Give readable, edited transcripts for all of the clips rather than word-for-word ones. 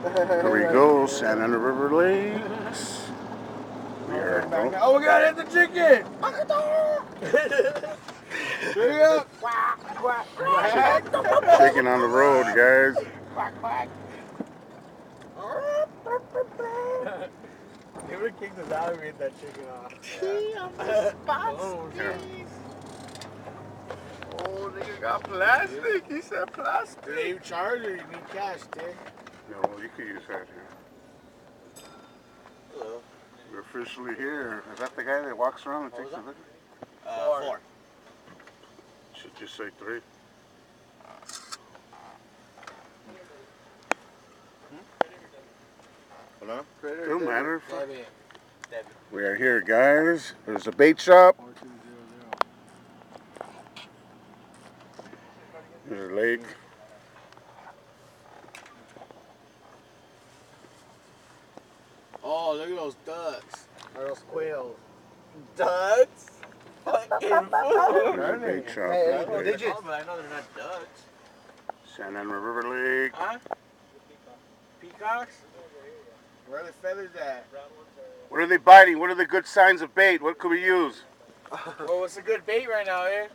Here we go, Santa Ana River Lakes. We are going. Oh, we gotta hit the chicken! Hurry up! Quack, quack, quack. Chicken on the road, guys. Quack, quack. They would have kicked us out if we hit that chicken off. Oh, nigga got plastic. He said plastic. Do you charge or you need cash, Dick? No, you could use that here. Hello. We're officially here. Is that the guy that walks around and takes the liquor? 4. Should just say 3. Hello? Don't matter. Debbie. We are here, guys. There's a bait shop. 4200. There's a lake. Oh, look at those ducks. Or those quails. Ducks? Fucking fool. There's a bait shop. Hey, right there. digits. Oh, but I know they're not ducks. Santa Ana River Lake. Huh? Peacocks? Where are the feathers at? What are they biting? What are the good signs of bait? What could we use? Well, what's a good bait right now, eh?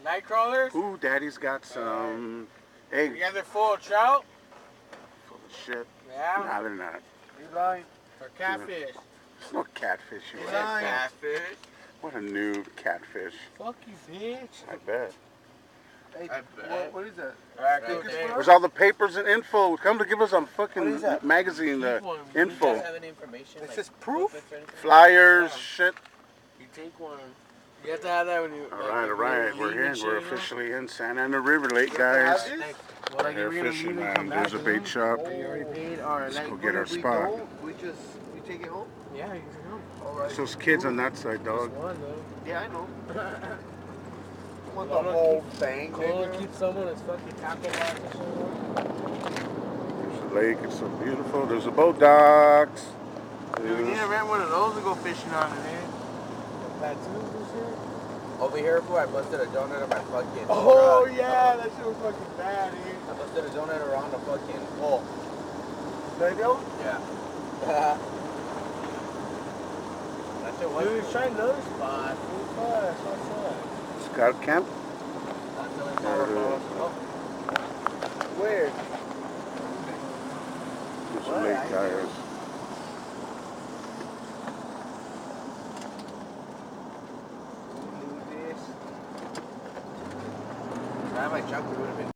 Night crawlers? Ooh, Daddy's got some eggs. You guys are full of trout? Full of shit. Yeah? Nah, they're not. He's lying. Or catfish? There's no catfish. You He's bet. lying. Catfish? What a noob catfish. Fuck you, bitch. I bet. Hey, I bet. what is that? Where's all the papers and info? Come to give us some What fucking is that? magazine, the info. Have any information? It like says proof? booklets or anything? Flyers, shit. You take one. You have to have that when you... Alright, alright. We're here. We're officially in Santa Ana River Lake, You have guys. to have this? Well, We're like, here if we're gonna fishing, leave and man. come back, There's a you bait know? shop. You already paid? Alright, Let's like, go what get if our we spot. don't, we take it home? Yeah, you can go. Alright. It's those kids on that side, dog. Just one though. Yeah, I know. Want the Cole whole thing, Cole nigga? keep someone as fucking tackle box or something. There's a lake. It's so beautiful. There's a boat docks. Dude, we need to rent one of those to go fishing on it, man. Tattoos and shit. Over here, fool, I busted a donut on my fucking Oh, truck. yeah, that shit was fucking bad, dude. I busted a donut around the fucking pole. Daniel? Yeah. That shit was... Dude, he's trying another spot. That's what's up. Scott Camp. There Where? There's a What? lake, guys. Do this. If I had my truck, we would have been...